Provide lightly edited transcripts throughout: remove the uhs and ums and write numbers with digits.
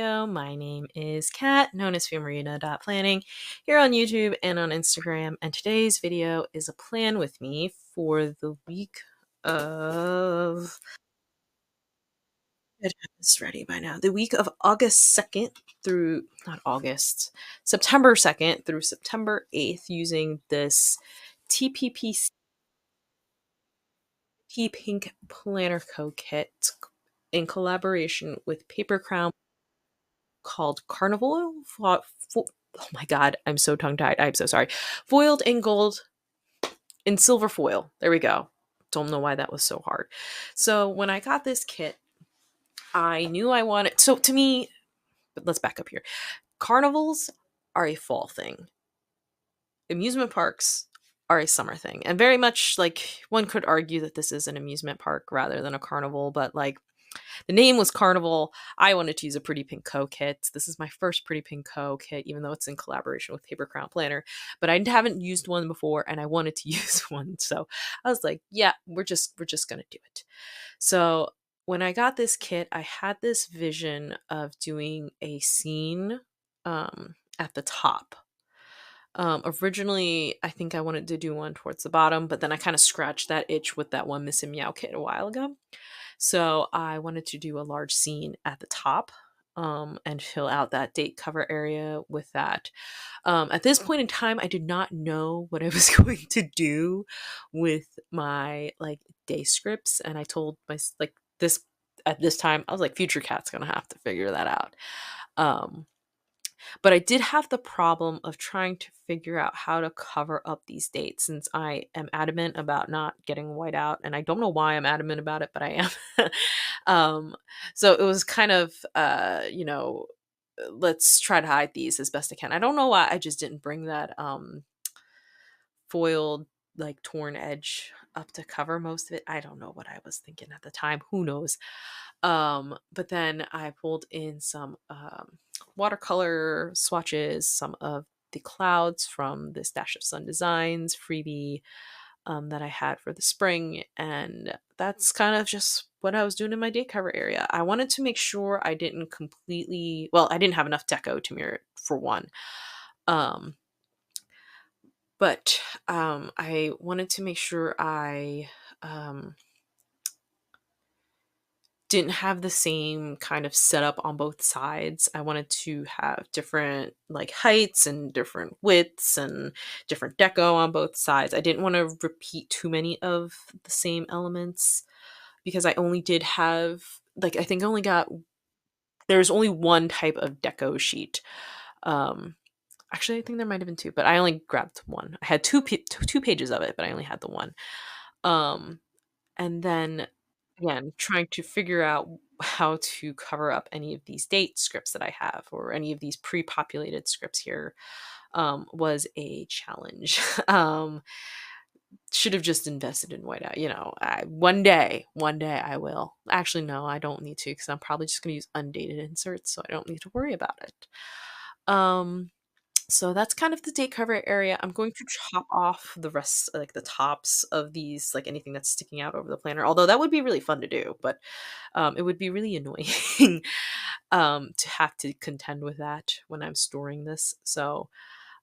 video. My name is Kat, known as phamerina.planning, here on YouTube and on Instagram. And today's video is a plan with me for the week of. I have this ready by now. The week of August 2nd through, not August, September 2nd through September 8th, using this TPPC Pink Planner Co. kit in collaboration with Paper Crown, called Carnival. Oh my god, I'm so tongue tied. I'm so sorry. Foiled in gold in silver foil. There we go. Don't know why that was so hard. So when I got this kit, I knew I wanted. So to me, but let's back up here. Carnivals are a fall thing. Amusement parks are a summer thing. And very much like one could argue that this is an amusement park rather than a carnival, but like the name was Carnival. I wanted to use a Pretty Pink Co. kit. This is my first Pretty Pink Co. kit, even though it's in collaboration with Paper Crown Planner. But I haven't used one before, and I wanted to use one. So I was like, yeah, we're just gonna do it. So when I got this kit, I had this vision of doing a scene at the top. Originally, I think I wanted to do one towards the bottom, but then I kind of scratched that itch with that one Miss and Meow kit a while ago. So I wanted to do a large scene at the top, and fill out that date cover area with that. At this point in time, I did not know what I was going to do with my like day scripts, and I told my like this at this time I was like, Future Cat's gonna have to figure that out. Um, but I did have the problem of trying to figure out how to cover up these dates, since I am adamant about not getting white out, and I don't know why I'm adamant about it, but I am. um, so it was kind of, let's try to hide these as best I can. I don't know why I just didn't bring that foiled, like torn edge up to cover most of it. I don't know what I was thinking at the time. Who knows? But then I pulled in some watercolor swatches, some of the clouds from this Dash of Sun Designs freebie that I had for the spring. And that's kind of just what I was doing in my day cover area. I wanted to make sure I didn't completely, well, I didn't have enough deco to mirror it, for one. Um, but I wanted to make sure I didn't have the same kind of setup on both sides. I wanted to have different like heights and different widths and different deco on both sides. I didn't want to repeat too many of the same elements, because I only did have, like, I think I only got, there's only one type of deco sheet. Um Actually, I think there might have been two, but I only grabbed one. I had two pages of it, but I only had the one. Um and then again, trying to figure out how to cover up any of these date scripts that I have, or any of these pre-populated scripts here, was a challenge. Should have just invested in whiteout. One day I will. Actually, no, I don't need to, because I'm probably just going to use undated inserts, so I don't need to worry about it. So that's kind of the date cover area. I'm going to chop off the rest, like the tops of these, like anything that's sticking out over the planner. Although that would be really fun to do, but it would be really annoying to have to contend with that when I'm storing this. So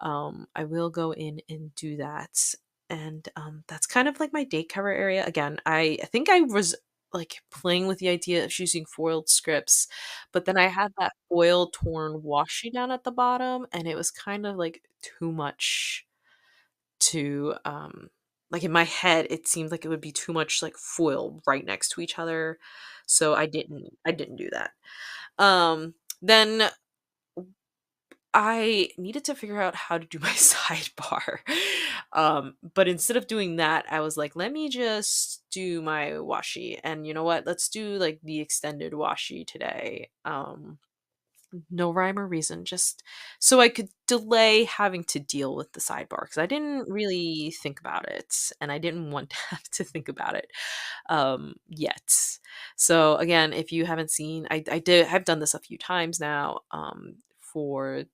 I will go in and do that. And that's kind of like my date cover area. Again, I think I was like playing with the idea of using foiled scripts, but then I had that foil torn washi down at the bottom, and it was kind of like too much to like in my head it seemed like it would be too much like foil right next to each other. So I didn't do that. Then I needed to figure out how to do my sidebar. But instead of doing that, I was like, let me just do my washi. And you know what? Let's do like the extended washi today. No rhyme or reason, just so I could delay having to deal with the sidebar, because I didn't really think about it, and I didn't want to have to think about it yet. So again, if you haven't seen, I've done this a few times now, for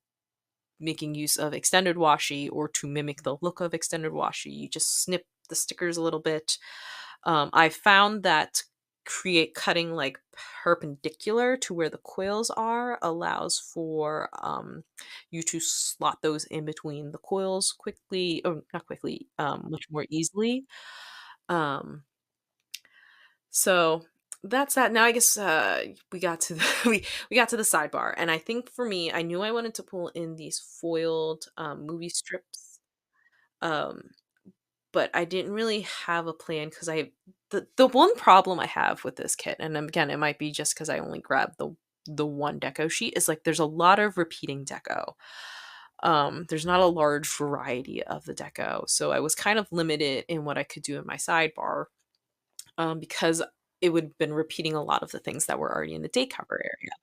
making use of extended washi, or to mimic the look of extended washi. You just snip the stickers a little bit. I found that create cutting like perpendicular to where the coils are allows for you to slot those in between the coils quickly, or not quickly, much more easily. Um, so that's that. Now I guess we got to the we got to the sidebar, and I think for me, I knew I wanted to pull in these foiled movie strips. Um, but I didn't really have a plan because the one problem I have with this kit, and again, it might be just because I only grabbed the one deco sheet, is like there's a lot of repeating deco. There's not a large variety of the deco, so I was kind of limited in what I could do in my sidebar, because it would have been repeating a lot of the things that were already in the day cover area.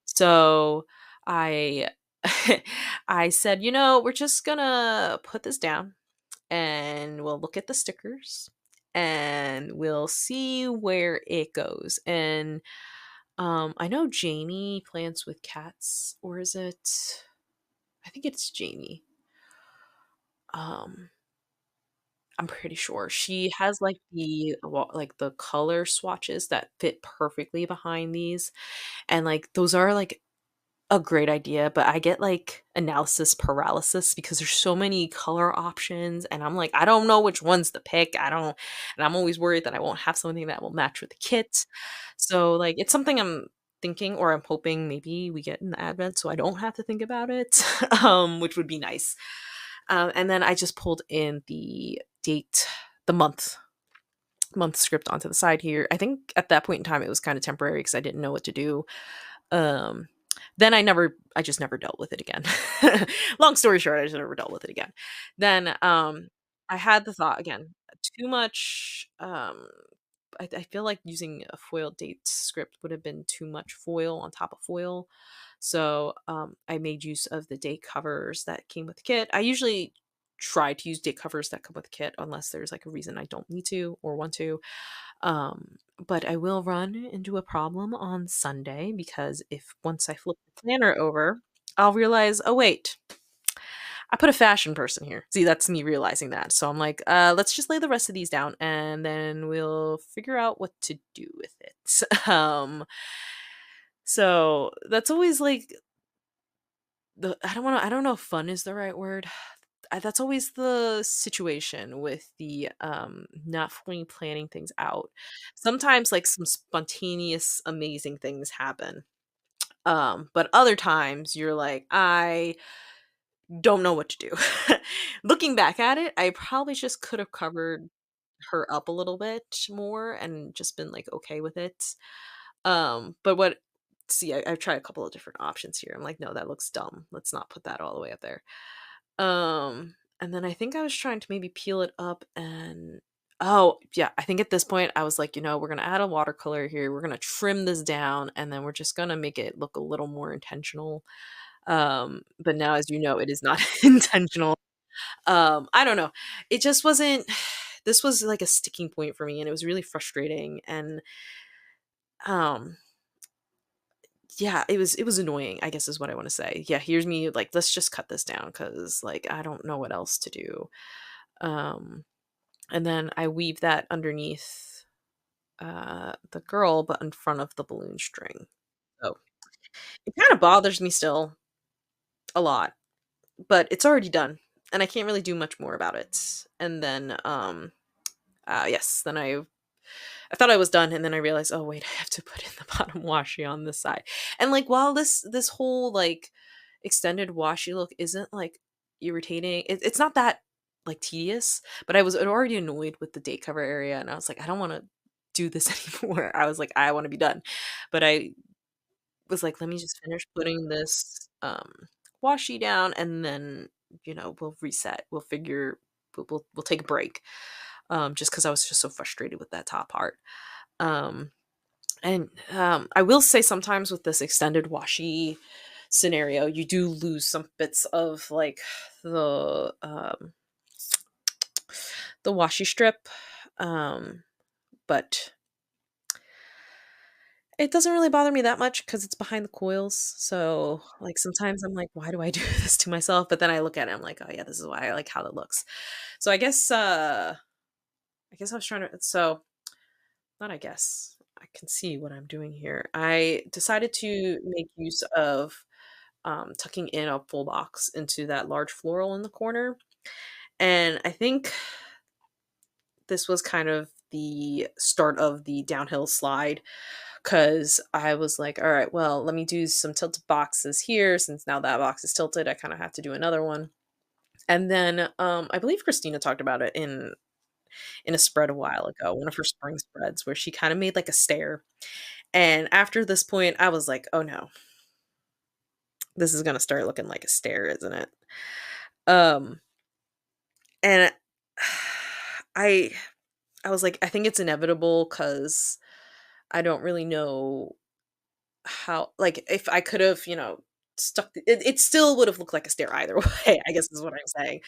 So I I said, we're just gonna put this down and we'll look at the stickers and we'll see where it goes. And I know Jamie plants with cats, or is it? I think it's Jamie. Um, I'm pretty sure she has like like the color swatches that fit perfectly behind these, and like those are like a great idea, but I get like analysis paralysis because there's so many color options and I'm like, I don't know which ones to pick. I don't, and I'm always worried that I won't have something that will match with the kit. So like it's something I'm thinking, or I'm hoping maybe we get in the advent so I don't have to think about it. Which would be nice. And then I just pulled in the date, the month script onto the side here. I think at that point in time it was kind of temporary because I didn't know what to do. um, then I just never dealt with it again. Long story short, I just never dealt with it again. Then, I had the thought again, too much, I feel like using a foil date script would have been too much foil on top of foil. So, I made use of the date covers that came with the kit. I usually try to use date covers that come with the kit unless there's like a reason I don't need to or want to. But I will run into a problem on Sunday because if once I flip the planner over, I'll realize, oh wait, I put a fashion person here. See, that's me realizing that. So I'm like, let's just lay the rest of these down and then we'll figure out what to do with it. So that's always like I don't know if fun is the right word. That's always the situation with the not fully planning things out. Sometimes like some spontaneous amazing things happen. But other times you're like, I don't know what to do. Looking back at it, I probably just could have covered her up a little bit more and just been like okay with it. But what see, I've tried a couple of different options here. I'm like, no, that looks dumb. Let's not put that all the way up there. And then I think I was trying to maybe peel it up and oh, yeah, I think at this point I was like, we're going to add a watercolor here. We're going to trim this down and then we're just going to make it look a little more intentional. But now as you know, it is not intentional. I don't know. It just wasn't this was like a sticking point for me and it was really frustrating and um yeah, it was annoying, I guess is what I want to say. Yeah, here's me like let's just cut this down cuz like I don't know what else to do. Um and then I weave that underneath the girl but in front of the balloon string. So, it kind of bothers me still a lot, but it's already done and I can't really do much more about it. And then yes, then I thought I was done, and then I realized, oh wait, I have to put in the bottom washi on this side. And like while this whole like extended washi look isn't like irritating, it's not that like tedious, but I was already annoyed with the date cover area, and I was like, I don't want to do this anymore. I was like, I want to be done, but I was like, let me just finish putting this washi down, and then we'll reset. We'll figure. We'll take a break. Just because I was just so frustrated with that top part. Um, and I will say sometimes with this extended washi scenario, you do lose some bits of like the washi strip. But it doesn't really bother me that much because it's behind the coils. So like sometimes I'm like, why do I do this to myself? But then I look at it, I'm like, oh yeah, this is why I like how it looks. So I guess I was trying to not I guess. I can see what I'm doing here. I decided to make use of tucking in a full box into that large floral in the corner. And I think this was kind of the start of the downhill slide because I was like, all right, well, let me do some tilted boxes here. Since now that box is tilted, I kind of have to do another one. And then I believe Christina talked about it in a spread a while ago, one of her spring spreads, where she kind of made like a stair. And after this point, I was like, oh no, this is gonna start looking like a stair, isn't it? Um, and I I was like, I think it's inevitable because I don't really know how, like, if I could have, stuck it still would have looked like a stair either way, I guess is what I'm saying.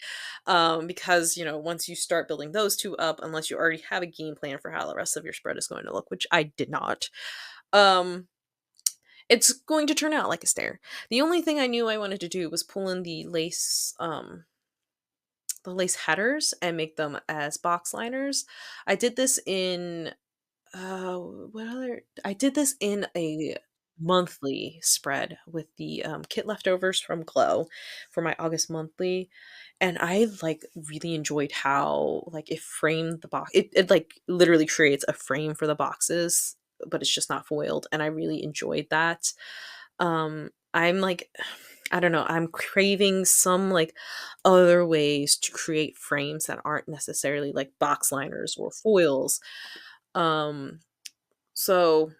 Because, once you start building those 2 up, unless you already have a game plan for how the rest of your spread is going to look, which I did not, um, it's going to turn out like a stair. The only thing I knew I wanted to do was pull in the lace headers and make them as box liners. I did this in what other I did this in a monthly spread with the, kit leftovers from Glow for my August monthly, and I, like, really enjoyed how, like, it framed the box. It, like, literally creates a frame for the boxes, but it's just not foiled, and I really enjoyed that. I'm, like, I don't know, I'm craving some, like, other ways to create frames that aren't necessarily, like, box liners or foils. Um so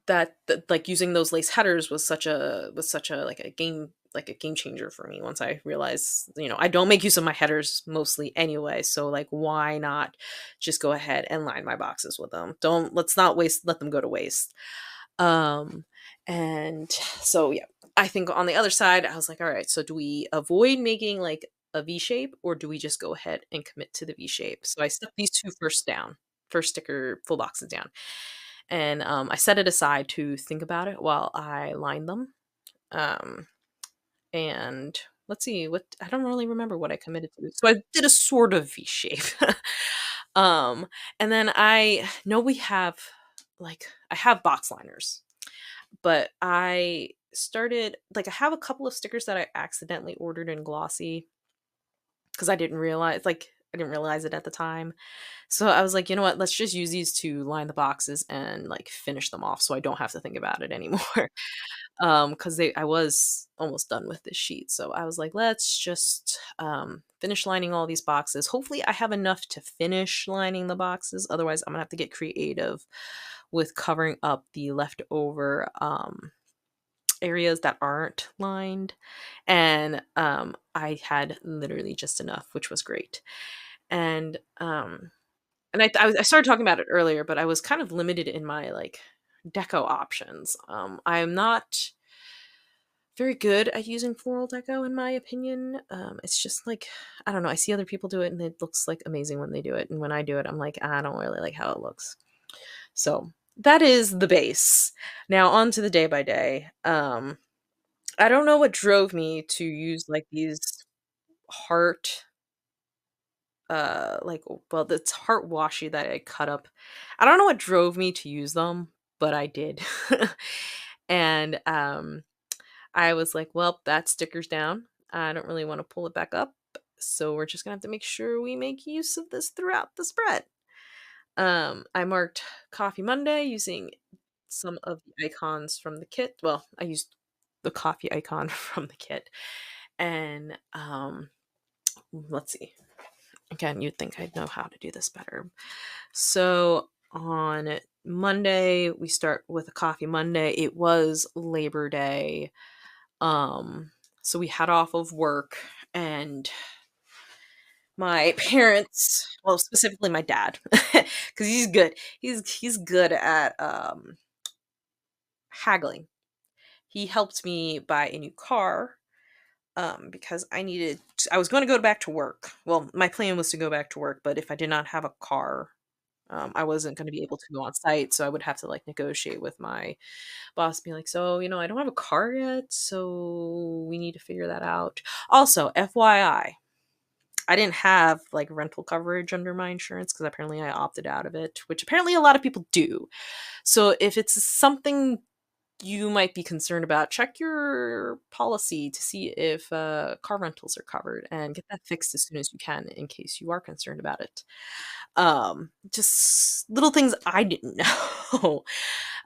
that like using those lace headers was such a like a game changer for me once I realized, I don't make use of my headers mostly anyway, so like why not just go ahead and line my boxes with them? Don't Let's not let them go to waste. Um and so yeah, I think on the other side I was like, all right, so do we avoid making like a V shape or do we just go ahead and commit to the V shape? So I stuck these two first sticker full boxes down. And I set it aside to think about it while I lined them. Um, and let's see, what I don't really remember what I committed to. So I did a sort of V shape. um, and then I know we have I have box liners, but I have a couple of stickers that I accidentally ordered in glossy because I didn't realize it at the time. So I was like, you know what? Let's just use these to line the boxes and like finish them off so I don't have to think about it anymore. Because they I was almost done with this sheet. So I was like, let's just finish lining all these boxes. Hopefully I have enough to finish lining the boxes. Otherwise, I'm gonna have to get creative with covering up the leftover areas that aren't lined. And I had literally just enough, which was great. And I started talking about it earlier, but I was kind of limited in my, like, deco options. I'm not very good at using floral deco in my opinion. It's just, like, I don't know, I see other people do it, and it looks, like, amazing when they do it, and when I do it, I'm like, "I don't really like how it looks." So, that is the base. Now on to the day by day. I don't know what drove me to use, like, these heart well, it's heart washi that I cut up. I don't know what drove me to use them, but I did. And I was like, well, that sticker's down. I don't really want to pull it back up. So we're just gonna have to make sure we make use of this throughout the spread. I marked Coffee Monday using some of the icons from the kit. Well, I used the coffee icon from the kit. And let's see. Again, you'd think I'd know how to do this better. So on Monday, we start with a coffee Monday. It was Labor Day. So we had off of work and my parents, well, specifically my dad, because he's good. He's good at haggling. He helped me buy a new car because I was going to go back to work. Well, my plan was to go back to work, but if I did not have a car, I wasn't going to be able to go on site, so I would have to like negotiate with my boss, be like, "So, I don't have a car yet, so we need to figure that out." Also, FYI, I didn't have, like, rental coverage under my insurance because apparently I opted out of it, which apparently a lot of people do. So if it's something you might be concerned about, check your policy to see if, car rentals are covered and get that fixed as soon as you can in case you are concerned about it. Just little things I didn't know.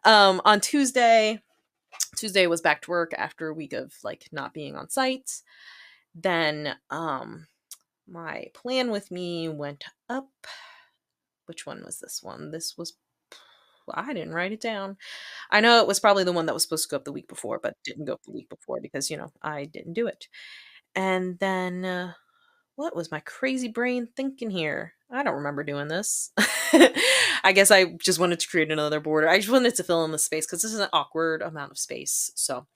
On Tuesday was back to work after a week of, like, not being on site. Then, my plan with me went up. Which one was this one? This was I didn't write it down. I know it was probably the one that was supposed to go up the week before, but didn't go up the week before because, I didn't do it. And then, what was my crazy brain thinking here? I don't remember doing this. I guess I just wanted to create another border. I just wanted to fill in the space because this is an awkward amount of space. So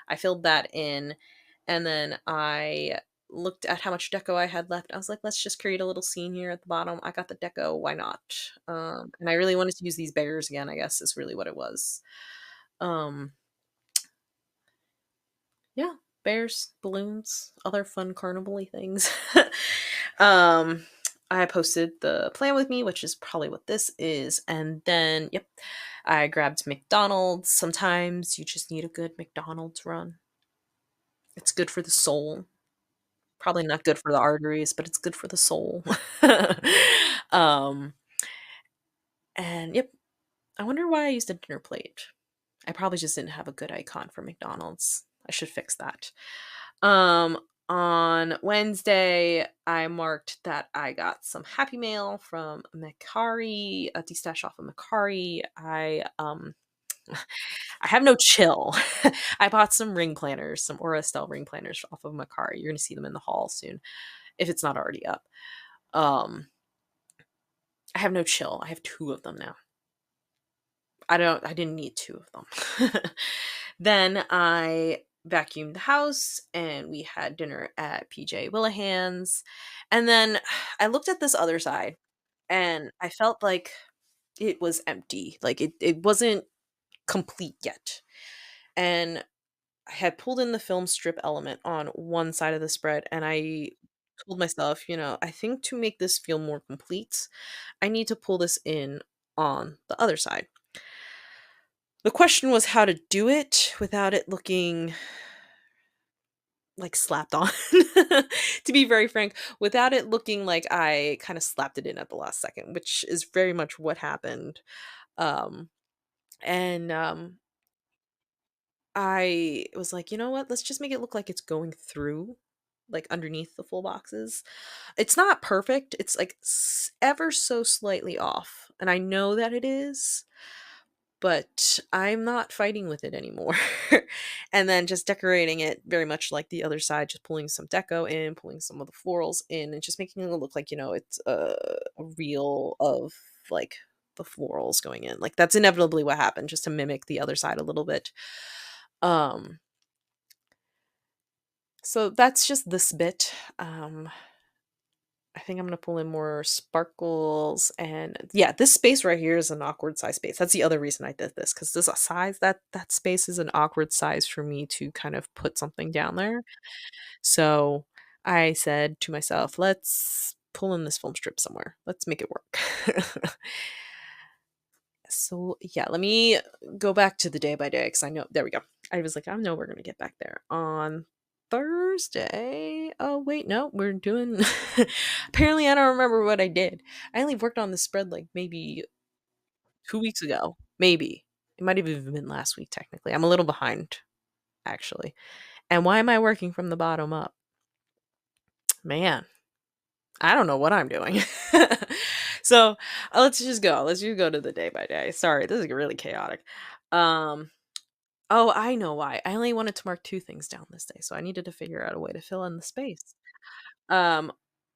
I filled that in, and then I looked at how much deco I had left. I was like, let's just create a little scene here at the bottom. I got the deco, why not? And I really wanted to use these bears again, I guess is really what it was. Um, yeah, bears, balloons, other fun carnival-y things. um, I posted the plan with me, which is probably what this is, and then, yep, I grabbed McDonald's. Sometimes you just need a good McDonald's run. It's good for the soul. Probably not good for the arteries, but it's good for the soul. um, and yep, I wonder why I used a dinner plate. I probably just didn't have a good icon for McDonald's. I should fix that. Um, on Wednesday, I marked that I got some Happy Mail from Macari, a D-stash off of Macari. I have no chill. I bought some ring planners, some Aura Estelle ring planners off of Macari. You're gonna see them in the hall soon, if it's not already up. Um, I have no chill. I have 2 of them now. I didn't need 2 of them. Then I vacuumed the house and we had dinner at PJ Willahan's. And then I looked at this other side and I felt like it was empty. Like it wasn't complete yet. And I had pulled in the film strip element on one side of the spread and I told myself, I think to make this feel more complete, I need to pull this in on the other side. The question was how to do it without it looking like slapped on. To be very frank, without it looking like I kind of slapped it in at the last second, which is very much what happened. Um, and I was like, you know what? Let's just make it look like it's going through, like underneath the full boxes. It's not perfect. It's like ever so slightly off. And I know that it is, but I'm not fighting with it anymore. And then just decorating it very much like the other side, just pulling some deco in, pulling some of the florals in, and just making it look like, it's a reel of like the florals going in. Like that's inevitably what happened, just to mimic the other side a little bit. Um, so that's just this bit. I think I'm gonna pull in more sparkles and yeah, this space right here is an awkward size space. That's the other reason I did this because this a size that space is an awkward size for me to kind of put something down there. So I said to myself, let's pull in this film strip somewhere. Let's make it work. So yeah, let me go back to the day by day because I know there we go. I was like, I know we're gonna get back there on Thursday. Oh wait, no, we're doing. Apparently, I don't remember what I did. I only worked on the spread like maybe 2 weeks ago. Maybe it might have even been last week. Technically, I'm a little behind actually. And why am I working from the bottom up? Man, I don't know what I'm doing. So let's just go. Let's just go to the day by day. Sorry, this is really chaotic. Um, oh, I know why. I only wanted to mark 2 things down this day, so I needed to figure out a way to fill in the space. Um,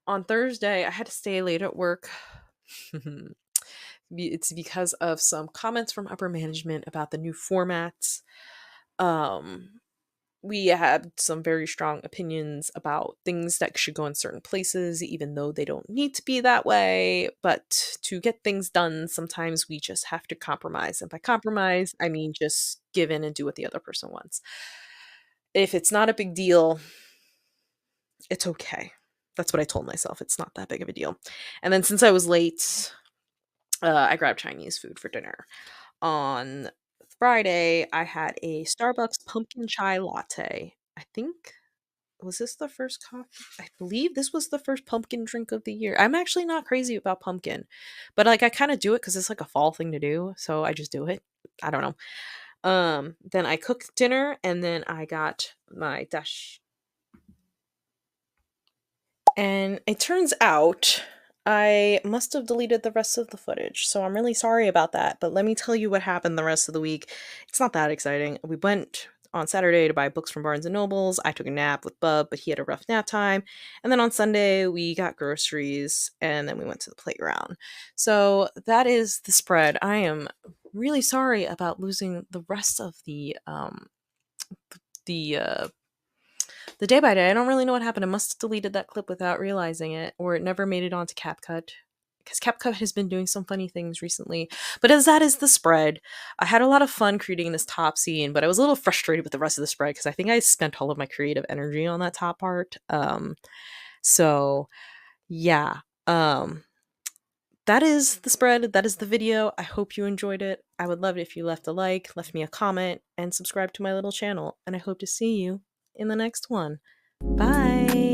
on Thursday, I had to stay late at work. It's because of some comments from upper management about the new formats. Um, we had some very strong opinions about things that should go in certain places, even though they don't need to be that way. But to get things done, sometimes we just have to compromise. And by compromise, I mean just give in and do what the other person wants. If it's not a big deal, it's okay. That's what I told myself. It's not that big of a deal. And then since I was late, I grabbed Chinese food for dinner. On Friday, I had a Starbucks pumpkin chai latte. I think was this the first coffee? I believe this was the first pumpkin drink of the year. I'm actually not crazy about pumpkin, but like I kind of do it because it's like a fall thing to do, so I just do it. I don't know. Then I cooked dinner, and then I got my dash. And it turns out I must have deleted the rest of the footage, so I'm really sorry about that. But let me tell you what happened the rest of the week. It's not that exciting. We went on Saturday to buy books from Barnes and Nobles. I took a nap with Bub, but he had a rough nap time. And then on Sunday, we got groceries, and then we went to the playground. So that is the spread. I am really sorry about losing the rest of the the day by day. I don't really know what happened. I must have deleted that clip without realizing it, or it never made it onto CapCut. Because CapCut has been doing some funny things recently. But as that is the spread, I had a lot of fun creating this top scene, but I was a little frustrated with the rest of the spread because I think I spent all of my creative energy on that top part. So yeah. Um, that is the spread. That is the video. I hope you enjoyed it. I would love it if you left a like, left me a comment, and subscribe to my little channel. And I hope to see you in the next one. Bye.